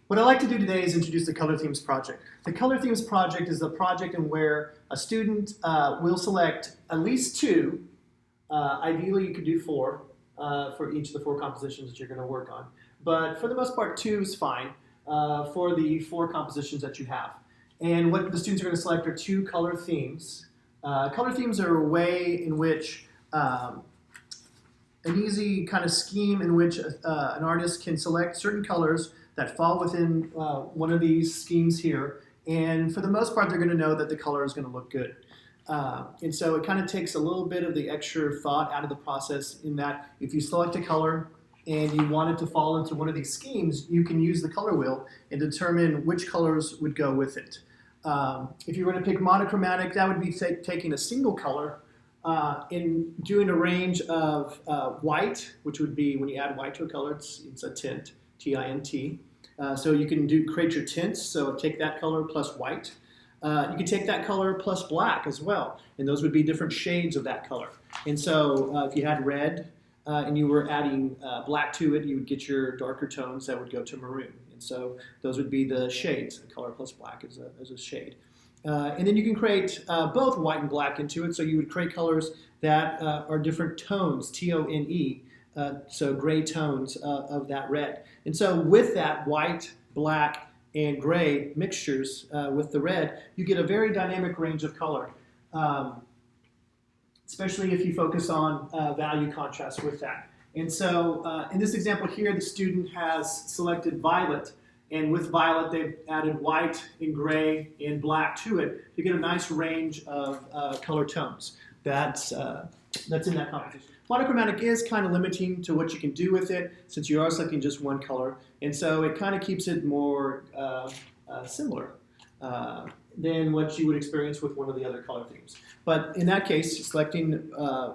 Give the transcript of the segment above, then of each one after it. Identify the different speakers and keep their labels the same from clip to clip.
Speaker 1: What I'd like to do today is introduce the Color Themes project. The Color Themes project is a project in where a student will select at least two, ideally you could do four for each of the four compositions that you're going to work on. But for the most part, two is fine for the four compositions that you have. And what the students are going to select are two color themes. Color themes are a way in which an easy kind of scheme in which an artist can select certain colors that fall within one of these schemes here, and for the most part they're going to know that the color is going to look good. And so it kind of takes a little bit of the extra thought out of the process in that if you select a color and you want it to fall into one of these schemes, you can use the color wheel and determine which colors would go with it. If you were to pick monochromatic, that would be taking a single color in doing a range of white, which would be when you add white to a color, it's a tint, T-I-N-T. So you can create your tints, so take that color plus white. You can take that color plus black as well, and those would be different shades of that color. And so if you had red and you were adding black to it, you would get your darker tones that would go to maroon. And so those would be the shades. The color plus black is a shade. And then you can create both white and black into it, so you would create colors that are different tones, T-O-N-E, so gray tones of that red. And so with that white, black, and gray mixtures with the red, you get a very dynamic range of color, especially if you focus on value contrast with that. And so in this example here, the student has selected violet, and with violet they've added white and gray and black to it to get a nice range of color tones that's in that composition. Monochromatic is kind of limiting to what you can do with it since you are selecting just one color, and so it kind of keeps it more similar than what you would experience with one of the other color themes. But in that case, selecting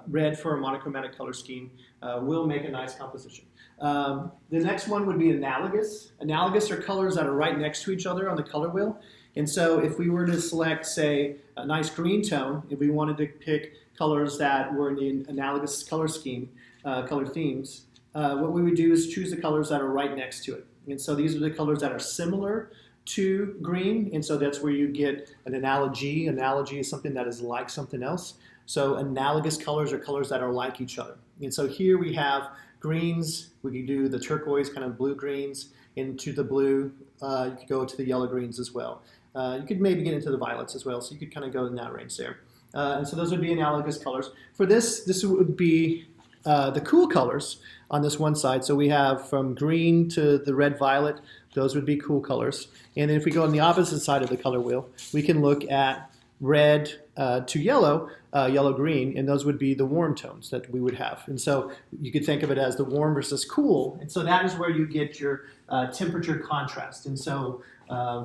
Speaker 1: red for a monochromatic color scheme will make a nice composition. The next one would be analogous. Analogous are colors that are right next to each other on the color wheel. And so if we were to select, say, a nice green tone, if we wanted to pick colors that were in the analogous color scheme, color themes, what we would do is choose the colors that are right next to it. And so these are the colors that are similar to green, and so that's where you get an analogy. Analogy is something that is like something else. So analogous colors are colors that are like each other. And so here we have greens. We can do the turquoise, kind of blue greens, into the blue. You could go to the yellow greens as well. You could maybe get into the violets as well, so you could kind of go in that range there. And so those would be analogous colors. For this would be the cool colors on this one side. So we have from green to the red-violet, those would be cool colors. And then if we go on the opposite side of the color wheel, we can look at red to yellow, yellow-green, and those would be the warm tones that we would have. And so you could think of it as the warm versus cool, and so that is where you get your temperature contrast. And so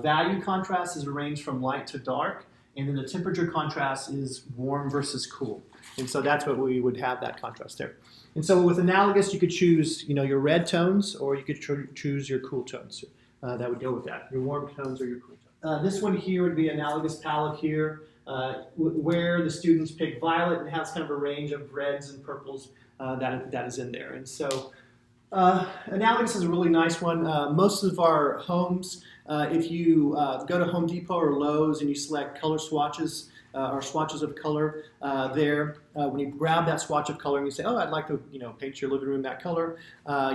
Speaker 1: value contrast is a range from light to dark, and then the temperature contrast is warm versus cool. And so that's what we would have, that contrast there. And so with analogous, you could choose your red tones, or you could choose your cool tones. That would go with that, your warm tones or your cool tones. This one here would be analogous palette here, where the students pick violet and has kind of a range of reds and purples that is in there. And so analogous is a really nice one. Most of our homes, if you go to Home Depot or Lowe's and you select color swatches or swatches of color there, when you grab that swatch of color and you say, oh, I'd like to paint your living room that color,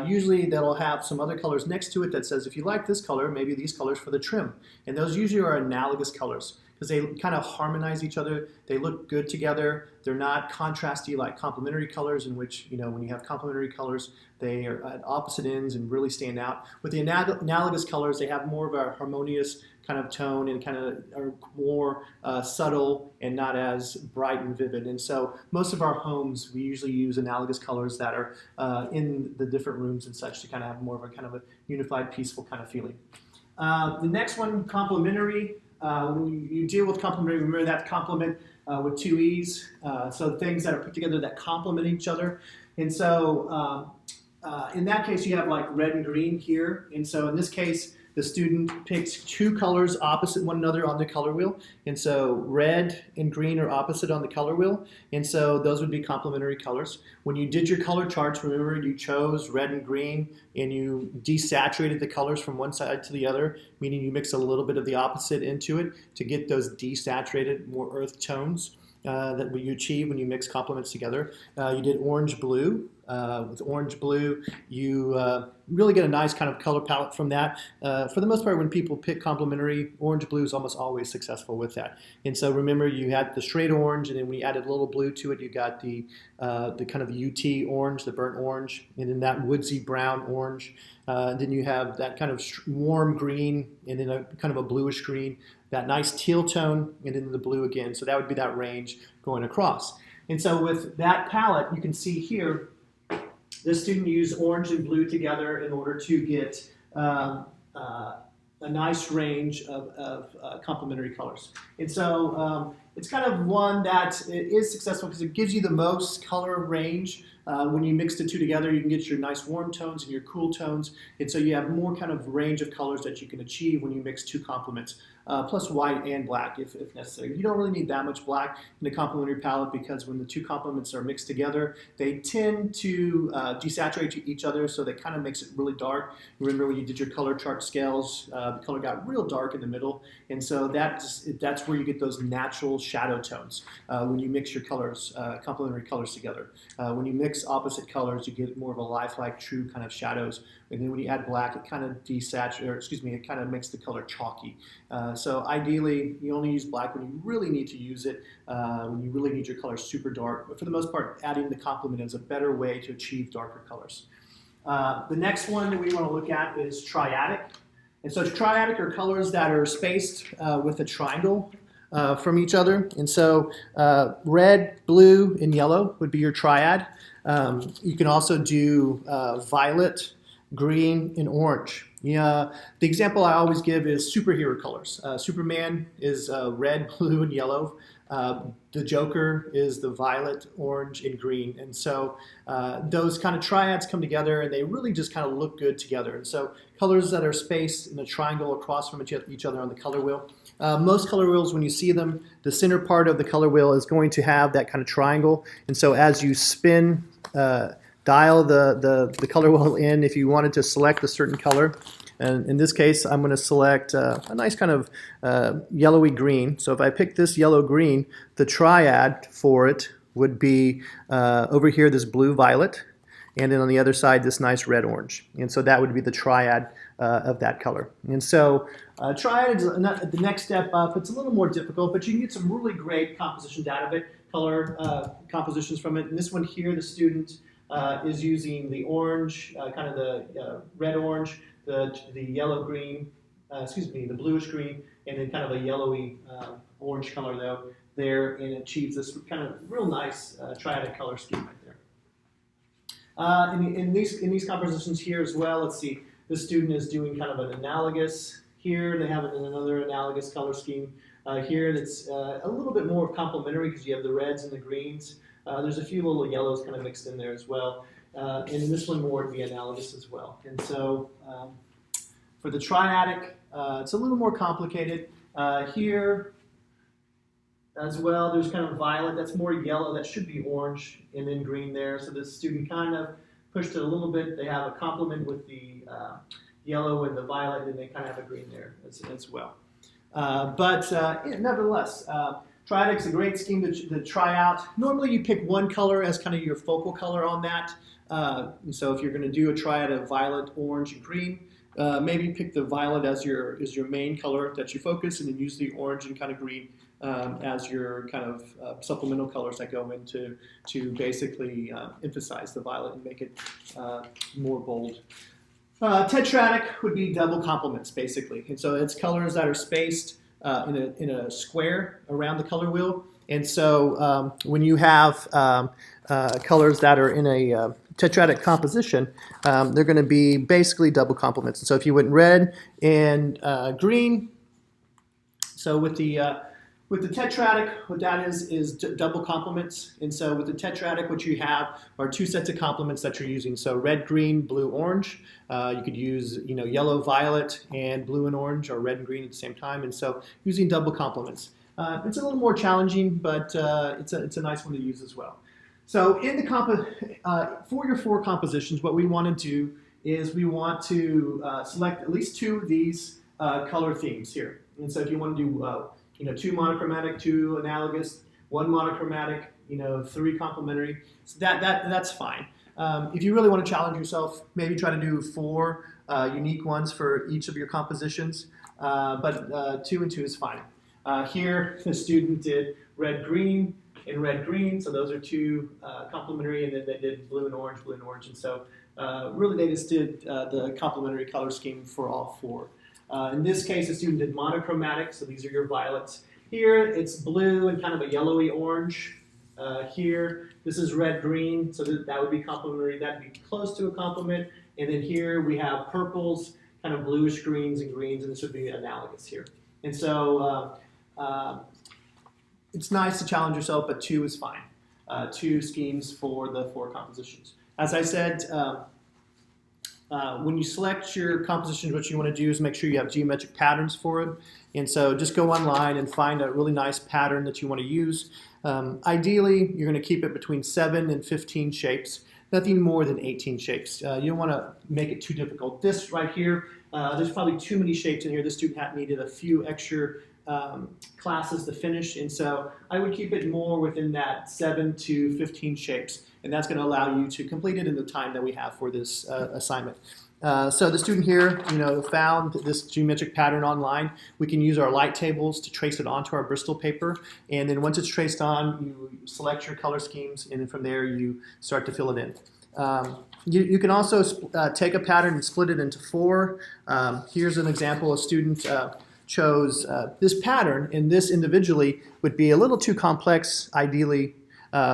Speaker 1: usually that'll have some other colors next to it that says, if you like this color, maybe these colors for the trim. And those usually are analogous colors because they kind of harmonize each other. They look good together. They're not contrasty like complementary colors, in which, when you have complementary colors, they are at opposite ends and really stand out. With the analogous colors, they have more of a harmonious kind of tone and kind of are more subtle and not as bright and vivid. And so most of our homes, we usually use analogous colors that are in the different rooms and such to kind of have more of a unified, peaceful kind of feeling. The next one, complementary. When you deal with complementary, remember that complement with two E's. So things that are put together that complement each other. And so in that case, you have like red and green here. And so in this case, the student picks two colors opposite one another on the color wheel. And so red and green are opposite on the color wheel. And so those would be complementary colors. When you did your color charts, remember you chose red and green and you desaturated the colors from one side to the other, meaning you mix a little bit of the opposite into it to get those desaturated, more earth tones. That you achieve when you mix complements together. You did orange-blue. With orange-blue, you really get a nice kind of color palette from that. For the most part, when people pick complementary, orange-blue is almost always successful with that. And so remember, you had the straight orange, and then when you added a little blue to it, you got the kind of the UT orange, the burnt orange, and then that woodsy brown orange. Then you have that kind of warm green, and then a kind of a bluish green, that nice teal tone, and then the blue again. So that would be that range going across. And so with that palette, you can see here, the student used orange and blue together in order to get a nice range of complementary colors. And so it's kind of one that is successful because it gives you the most color range. When you mix the two together, you can get your nice warm tones and your cool tones. And so you have more kind of range of colors that you can achieve when you mix two complements. Plus white and black if necessary. You don't really need that much black in the complementary palette because when the two complements are mixed together, they tend to desaturate each other, so that kind of makes it really dark. Remember when you did your color chart scales, the color got real dark in the middle, and so that's where you get those natural shadow tones when you mix your colors, complementary colors together. When you mix opposite colors, you get more of a lifelike, true kind of shadows. And then when you add black, it kind of it kind of makes the color chalky. So ideally, you only use black when you really need to use it, when you really need your color super dark. But for the most part, adding the complement is a better way to achieve darker colors. The next one that we want to look at is triadic. And so triadic are colors that are spaced with a triangle from each other. And so red, blue, and yellow would be your triad. You can also do violet, green, and orange. The example I always give is superhero colors. Superman is red, blue, and yellow. The Joker is the violet, orange, and green. And so those kind of triads come together and they really just kind of look good together. And so colors that are spaced in a triangle across from each other on the color wheel. Most color wheels, when you see them, the center part of the color wheel is going to have that kind of triangle. And so as you spin, dial the color wheel in if you wanted to select a certain color. And in this case, I'm going to select a nice kind of yellowy green. So if I pick this yellow green, the triad for it would be over here this blue violet, and then on the other side this nice red orange. And so that would be the triad of that color. And so triad is the next step up. It's a little more difficult, but you can get some really great compositions out of it, color compositions from it. And this one here, the student is using the orange, kind of the red-orange, the yellow-green, the bluish-green, and then kind of a yellowy orange color though there, and achieves this kind of real nice triadic color scheme right there. In these compositions here as well, let's see, the student is doing kind of an analogous here. They have another analogous color scheme here that's a little bit more complementary because you have the reds and the greens. There's a few little yellows kind of mixed in there as well. And in this one more would be analogous as well. And so for the triadic, it's a little more complicated. Here as well, there's kind of violet. That's more yellow. That should be orange, and then green there. So the student kind of pushed it a little bit. They have a complement with the yellow and the violet, and they kind of have a green there as well. Nevertheless, triadic's a great scheme to try out. Normally you pick one color as kind of your focal color on that. So if you're going to do a triad of violet, orange, and green, maybe pick the violet as your main color that you focus, and then use the orange and kind of green as your kind of supplemental colors that go into to basically emphasize the violet and make it more bold. Tetradic would be double complements basically, and so it's colors that are spaced in a square around the color wheel. And so when you have colors that are in a tetradic composition, they're going to be basically double complements. And so if you went red and green, so with the With the tetradic, what that is double complements. And so with the tetradic, what you have are two sets of complements that you're using. So red, green, blue, orange. You could use yellow, violet, and blue and orange, or red and green at the same time. And so using double complements. It's a little more challenging, but it's a nice one to use as well. So in the for your four compositions, what we want to do is we want to select at least two of these color themes here. And so if you want to do two monochromatic, two analogous, one monochromatic, three complementary, so that's fine. If you really want to challenge yourself, maybe try to do four unique ones for each of your compositions, but 2 and 2 is fine. Here, the student did red, green, and red, green, so those are two complementary, and then they did blue and orange, and so really they just did the complementary color scheme for all four. In this case, the student did monochromatic, so these are your violets. Here, it's blue and kind of a yellowy orange. Here, this is red-green, so that would be complementary. That would be close to a complement. And then here we have purples, kind of bluish greens, and this would be analogous here. And so it's nice to challenge yourself, but 2 is fine. 2 schemes for the 4 compositions. As I said, when you select your compositions, what you want to do is make sure you have geometric patterns for it. And so just go online and find a really nice pattern that you want to use. Ideally, you're going to keep it between 7 and 15 shapes, nothing more than 18 shapes. You don't want to make it too difficult. This right here, there's probably too many shapes in here. This student needed a few extra classes to finish, and so I would keep it more within that 7 to 15 shapes, and that's going to allow you to complete it in the time that we have for this assignment. So the student here, found this geometric pattern online. We can use our light tables to trace it onto our Bristol paper, and then once it's traced on, you select your color schemes, and then from there you start to fill it in. You can also take a pattern and split it into 4. Here's an example. A student chose this pattern, and this individually would be a little too complex, ideally,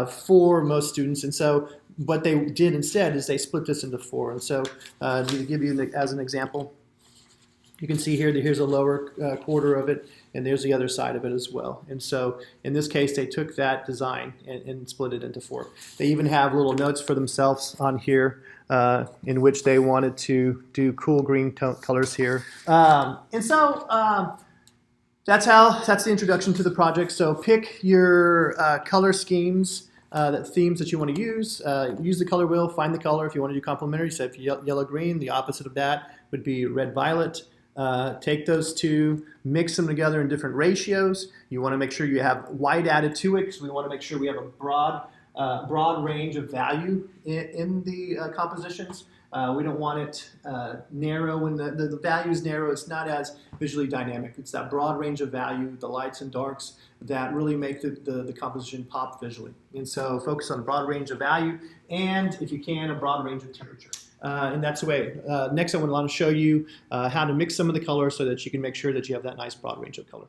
Speaker 1: for most students. And so what they did instead is they split this into 4. And so to give you as an example, you can see here that here's a lower quarter of it, and there's the other side of it as well. And so in this case, they took that design and split it into 4. They even have little notes for themselves on here in which they wanted to do cool green colors here. And so that's the introduction to the project. So pick your color schemes, themes that you want to use. Use the color wheel, find the color. If you want to do complementary, so if yellow-green, the opposite of that would be red-violet. Take those two, mix them together in different ratios. You want to make sure you have white added to it, because we want to make sure we have a broad range of value in the compositions. We don't want it narrow. When the value is narrow, it's not as visually dynamic. It's that broad range of value, the lights and darks, that really make the composition pop visually. And so focus on a broad range of value, and if you can, a broad range of temperature. And that's the way. Next, I want to show you how to mix some of the colors so that you can make sure that you have that nice broad range of color.